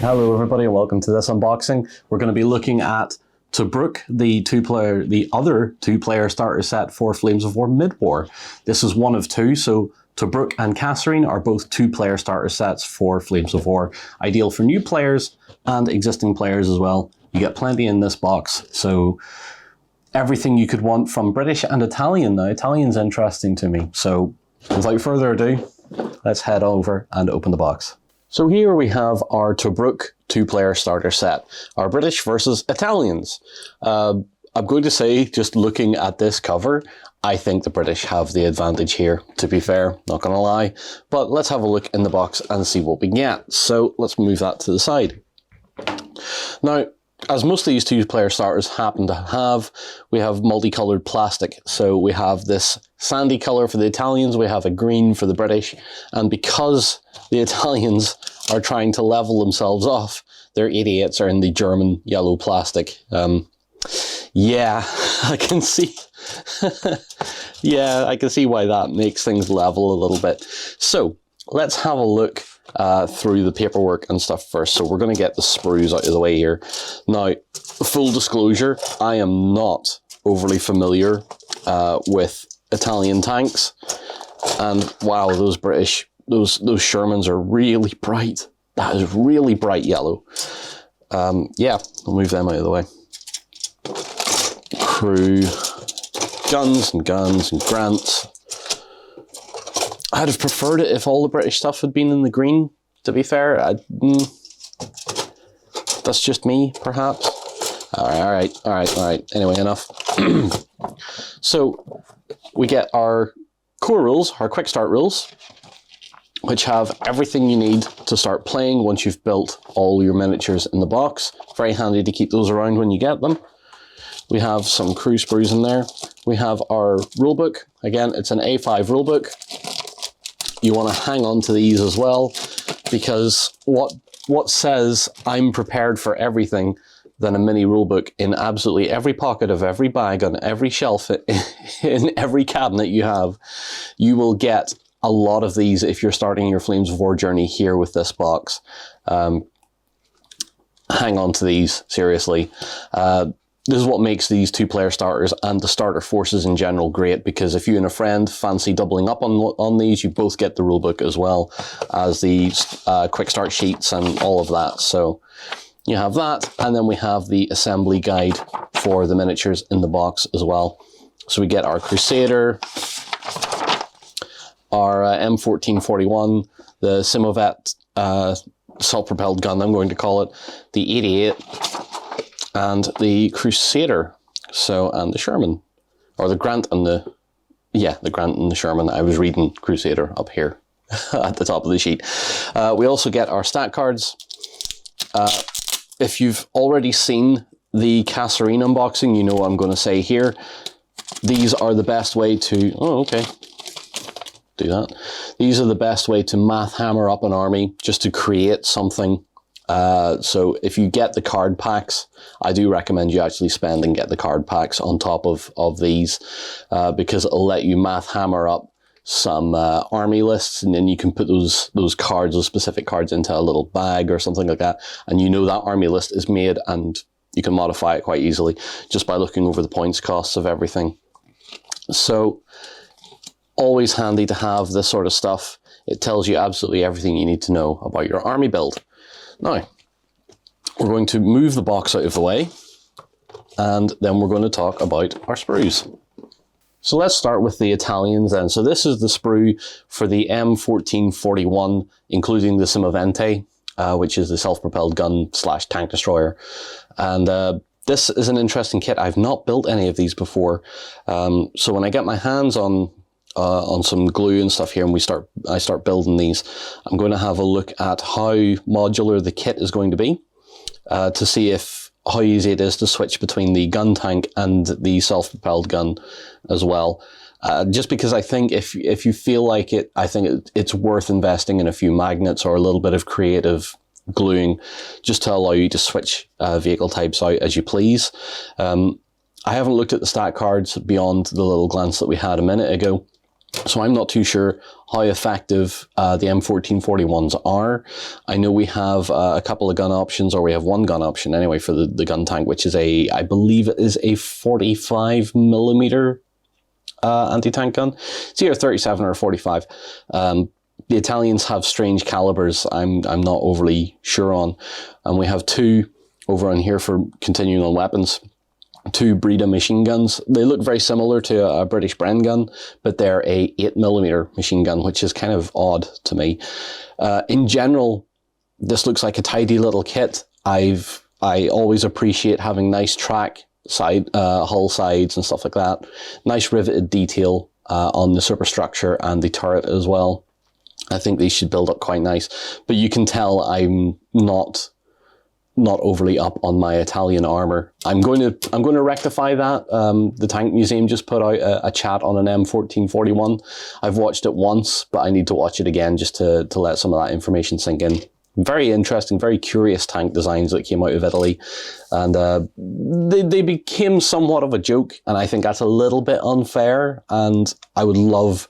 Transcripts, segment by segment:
Hello everybody and welcome to this unboxing. We're going to be looking at Tobruk, the other two-player starter set for Flames of War Mid-War. This is one of two, so Tobruk and Kasserine are both two-player starter sets for Flames of War. Ideal for new players and existing players as well. You get plenty in this box, so everything you could want from British and Italian. Now, Italian's interesting to me, so without further ado, let's head over and open the box. So here we have our Tobruk two-player starter set, our British versus Italians. I'm going to say, just looking at this cover, I think the British have the advantage here, to be fair, not gonna lie. But let's have a look in the box and see what we get. So let's move that to the side. Now, as most of these two-player starters happen to have, we have multicolored plastic. So we have this sandy color for the Italians, we have a green for the British, and because the Italians are trying to level themselves off, their 88s are in the German yellow plastic. Yeah, I can see. Yeah, I can see why that makes things level a little bit. So let's have a look through the paperwork and stuff first. So we're going to get the sprues out of the way here. Now, full disclosure, I am not overly familiar with Italian tanks, and wow, those British, those Shermans are really bright. That is really bright yellow. Yeah, I'll move them out of the way. Crew, guns and grants. I'd have preferred it if all the British stuff had been in the green, to be fair. That's just me, perhaps. All right. Anyway, enough. So we get our core rules, our quick start rules, which have everything you need to start playing once you've built all your miniatures in the box. Very handy to keep those around when you get them. We have some crew sprues in there. We have our rulebook. Again, it's an A5 rulebook. You want to hang on to these as well, because what says I'm prepared for everything than a mini rulebook in absolutely every pocket of every bag, on every shelf, in every cabinet you have. You will get a lot of these if you're starting your Flames of War journey here with this box. Hang on to these, seriously. This is what makes these two-player starters and the starter forces in general great, because if you and a friend fancy doubling up on these, you both get the rulebook as well as the quick start sheets and all of that. So you have that, and then we have the assembly guide for the miniatures in the box as well. So we get our Crusader, our M1441, the Simovet self-propelled gun, I'm going to call it, the 88, and the Crusader, so, and the Sherman, or the Grant and the, yeah, the Grant and the Sherman. I was reading Crusader up here at the top of the sheet. We also get our stat cards. If you've already seen the Kasserine unboxing, you know what I'm going to say here. These are the best way to, oh, okay, do that. These are the best way to math hammer up an army, just to create something. So if you get the card packs, I do recommend you actually spend and get the card packs on top of these, because it'll let you math hammer up some army lists, and then you can put those cards, those specific cards, into a little bag or something like that, and you know that army list is made, and you can modify it quite easily just by looking over the points costs of everything. So always handy to have this sort of stuff. It tells you absolutely everything you need to know about your army build. Now, we're going to move the box out of the way, and then we're going to talk about our sprues. So let's start with the Italians then. So this is the sprue for the M1441, including the Simovente, which is the self-propelled gun / tank destroyer. And this is an interesting kit. I've not built any of these before. So when I get my hands on some glue and stuff here, and I start building these, I'm going to have a look at how modular the kit is going to be, to see how easy it is to switch between the gun tank and the self-propelled gun as well. Just because I think if you feel like it, I think it's worth investing in a few magnets or a little bit of creative gluing, just to allow you to switch vehicle types out as you please. I haven't looked at the stat cards beyond the little glance that we had a minute ago. So I'm not too sure how effective the M1441s are. I know we have a couple of gun options, or we have one gun option anyway for the gun tank, which is I believe it is a 45mm anti-tank gun. It's either 37 or 45. The Italians have strange calibers I'm not overly sure on. And we have two over on here for continuing on weapons. Two Breda machine guns. They look very similar to a British Bren gun, but they're a 8mm machine gun, which is kind of odd to me. In general, this looks like a tidy little kit. I always appreciate having nice track hull sides and stuff like that. Nice riveted detail on the superstructure and the turret as well. I think these should build up quite nice, but you can tell I'm not overly up on my Italian armor. I'm going to rectify that. The Tank Museum just put out a chat on an M1441. I've watched it once, but I need to watch it again just to let some of that information sink in. Very interesting, very curious tank designs that came out of Italy, and they became somewhat of a joke, and I think that's a little bit unfair, and I would love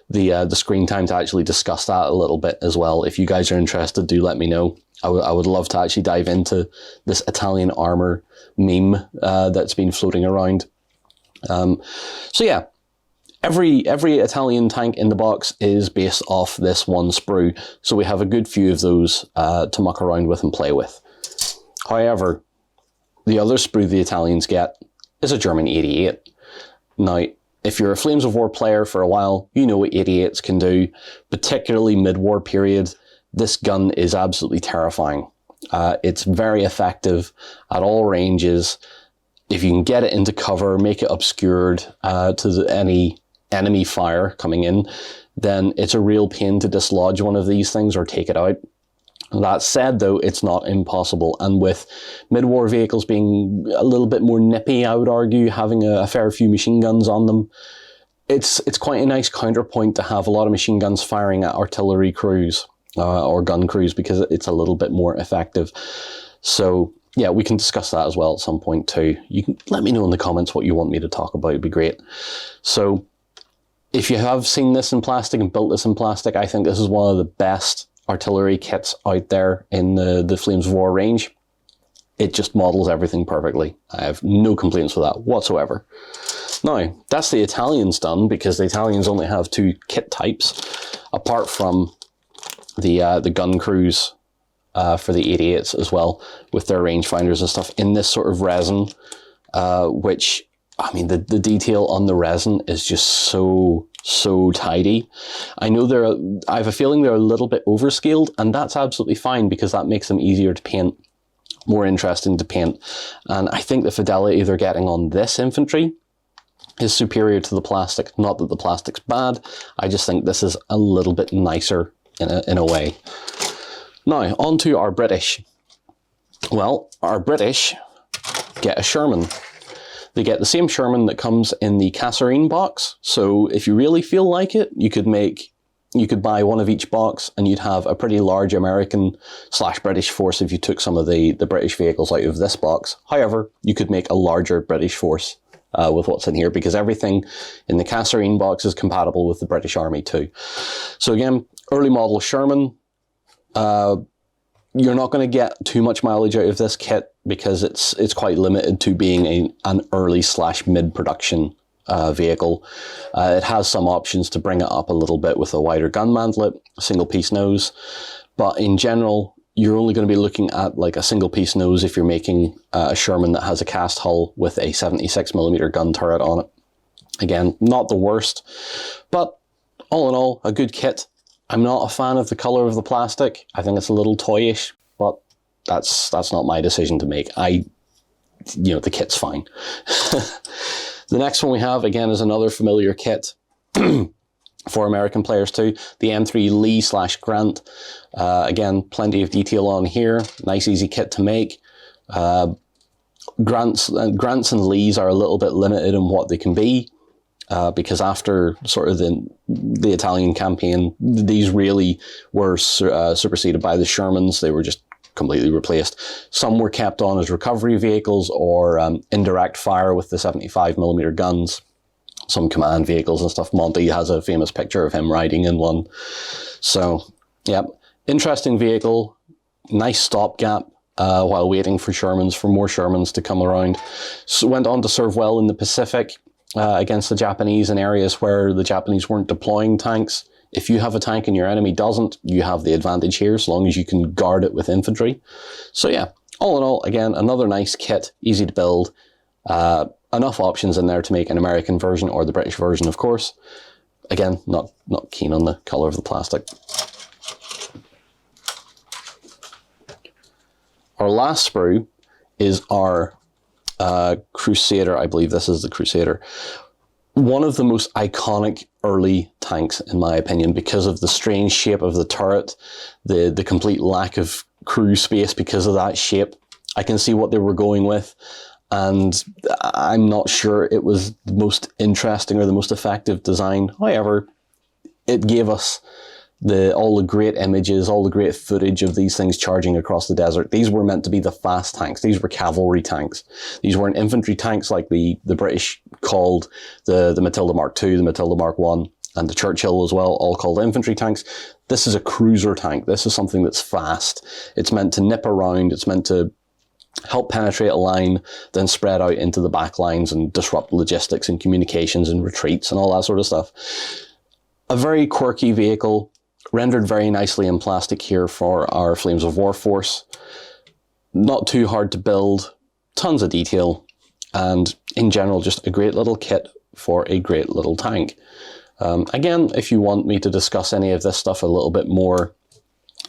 the screen time to actually discuss that a little bit as well. If you guys are interested, do let me know. I would love to actually dive into this Italian armor meme that's been floating around. So yeah, every Italian tank in the box is based off this one sprue, so we have a good few of those to muck around with and play with. However, the other sprue the Italians get is a German 88. Now, if you're a Flames of War player for a while, you know what 88s can do, particularly mid-war period. This gun is absolutely terrifying. It's very effective at all ranges. If you can get it into cover, make it obscured to any enemy fire coming in, then it's a real pain to dislodge one of these things or take it out. That said, though, it's not impossible. And with mid-war vehicles being a little bit more nippy, I would argue, having a fair few machine guns on them, it's quite a nice counterpoint to have a lot of machine guns firing at artillery crews. Or gun crews, because it's a little bit more effective. So yeah, we can discuss that as well at some point too. You can let me know in the comments what you want me to talk about. It'd be great. So if you have seen this in plastic and built this in plastic, I think this is one of the best artillery kits out there in the Flames of War range. It just models everything perfectly. I have no complaints with that whatsoever. Now, that's the Italians done, because the Italians only have two kit types, apart from the gun crews for the 88s as well, with their rangefinders and stuff in this sort of resin, which, I mean, the detail on the resin is just so tidy. I know I have a feeling they're a little bit overscaled, and that's absolutely fine, because that makes them easier to paint, more interesting to paint. And I think the fidelity they're getting on this infantry is superior to the plastic. Not that the plastic's bad, I just think this is a little bit nicer in a way. Now, on to our British. Well, our British get a Sherman. They get the same Sherman that comes in the Kasserine box. So if you really feel like it, you could buy one of each box, and you'd have a pretty large American/British force if you took some of the British vehicles out of this box. However, you could make a larger British force with what's in here, because everything in the Kasserine box is compatible with the British Army too. So again, early model Sherman. You're not going to get too much mileage out of this kit, because it's quite limited to being an early/mid production vehicle. It has some options to bring it up a little bit with a wider gun mantlet, single piece nose, but in general, you're only going to be looking at like a single piece nose if you're making a Sherman that has a cast hull with a 76mm gun turret on it. Again, not the worst, but all in all, a good kit. I'm not a fan of the colour of the plastic. I think it's a little toyish, but that's not my decision to make. The kit's fine. The next one we have, again, is another familiar kit for American players too. The M3 Lee/Grant. Again, plenty of detail on here. Nice, easy kit to make. Grants and Lees are a little bit limited in what they can be. Because after sort of the Italian campaign, these really were superseded by the Shermans. They were just completely replaced. Some were kept on as recovery vehicles or indirect fire with the 75mm guns. some command vehicles and stuff. Monty has a famous picture of him riding in one. So, yeah, interesting vehicle, nice stopgap while waiting for more Shermans to come around. So went on to serve well in the Pacific against the Japanese in areas where the Japanese weren't deploying tanks. If you have a tank and your enemy doesn't, you have the advantage here, as long as you can guard it with infantry. So yeah, all in all, again, another nice kit, easy to build. Enough options in there to make an American version or the British version, of course. Again, not keen on the colour of the plastic. Our last sprue is our Crusader. I believe this is the Crusader. One of the most iconic early tanks, in my opinion, because of the strange shape of the turret, the complete lack of crew space because of that shape. I can see what they were going with, and I'm not sure it was the most interesting or the most effective design. However, it gave us all the great images, all the great footage of these things charging across the desert. These were meant to be the fast tanks. These were cavalry tanks. These weren't infantry tanks like the British called the Matilda Mark II, the Matilda Mark I, and the Churchill as well, all called infantry tanks. This is a cruiser tank. This is something that's fast. It's meant to nip around. It's meant to help penetrate a line, then spread out into the back lines and disrupt logistics and communications and retreats and all that sort of stuff. A very quirky vehicle, rendered very nicely in plastic here for our Flames of War force. Not too hard to build, tons of detail, and in general just a great little kit for a great little tank. Again, if you want me to discuss any of this stuff a little bit more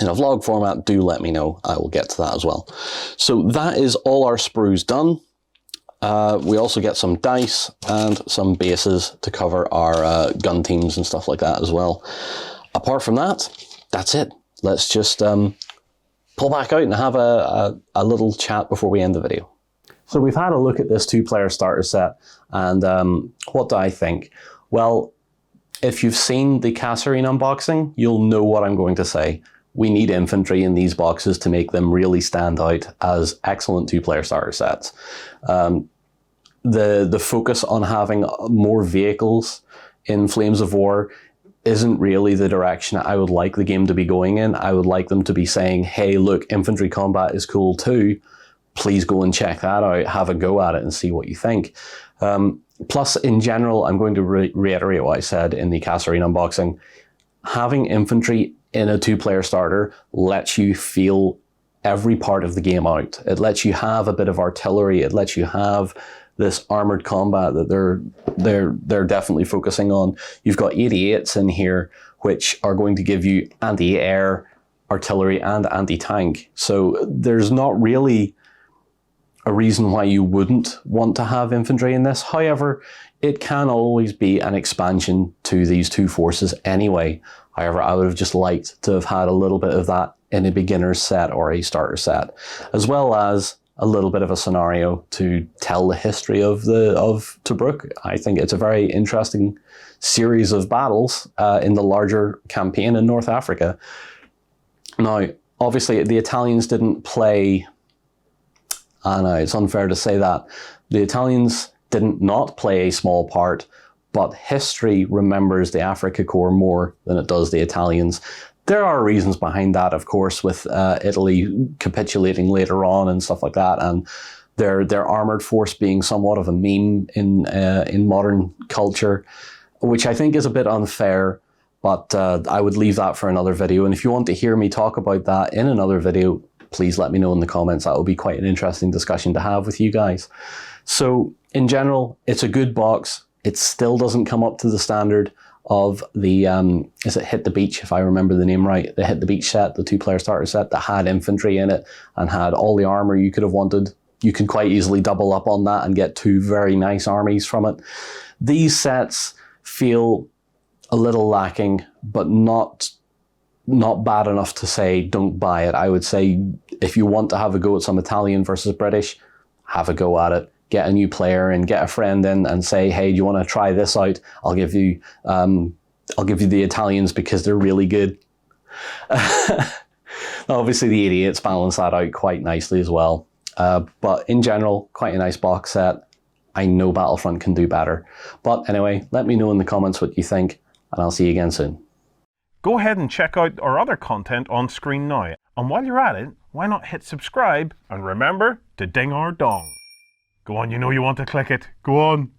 in a vlog format, do let me know. I will get to that as well. So that is all our sprues done. We also get some dice and some bases to cover our gun teams and stuff like that as well. Apart from that, that's it. Let's just pull back out and have a little chat before we end the video. So we've had a look at this 2-player starter set, and what do I think? Well, if you've seen the Kasserine unboxing, you'll know what I'm going to say. We need infantry in these boxes to make them really stand out as excellent 2-player starter sets. The focus on having more vehicles in Flames of War isn't really the direction I would like the game to be going in. I would like them to be saying, hey, look, infantry combat is cool too. Please go and check that out, have a go at it and see what you think. Plus, in general, I'm going to reiterate what I said in the Kasserine unboxing. Having infantry in a 2-player starter lets you feel every part of the game out. It lets you have a bit of artillery. It lets you have this armored combat that they're definitely focusing on. You've got 88s in here, which are going to give you anti-air, artillery, and anti-tank. So there's not really a reason why you wouldn't want to have infantry in this. However, it can always be an expansion to these two forces anyway. However, I would have just liked to have had a little bit of that in a beginner's set or a starter set, as well as a little bit of a scenario to tell the history of Tobruk. I think it's a very interesting series of battles in the larger campaign in North Africa. Now, obviously, the Italians didn't play. It's unfair to say that. The Italians didn't not play a small part, but history remembers the Africa Corps more than it does the Italians. There are reasons behind that, of course, with Italy capitulating later on and stuff like that, and their armored force being somewhat of a meme in modern culture, which I think is a bit unfair, but I would leave that for another video. And if you want to hear me talk about that in another video, please let me know in the comments. That will be quite an interesting discussion to have with you guys. So in general, it's a good box. It still doesn't come up to the standard of the, is it Hit the Beach, if I remember the name right, the Hit the Beach set, the 2-player starter set that had infantry in it and had all the armor you could have wanted. You could quite easily double up on that and get 2 very nice armies from it. These sets feel a little lacking, but not bad enough to say don't buy it. I would say if you want to have a go at some Italian versus British, have a go at it. Get a new player and get a friend in and say, hey, do you want to try this out? I'll give you the Italians because they're really good. Obviously the 88s balance that out quite nicely as well. But in general, quite a nice box set. I know Battlefront can do better. But anyway, let me know in the comments what you think, and I'll see you again soon. Go ahead and check out our other content on screen now. And while you're at it, why not hit subscribe and remember to ding our dong. Go on, you know you want to click it. Go on.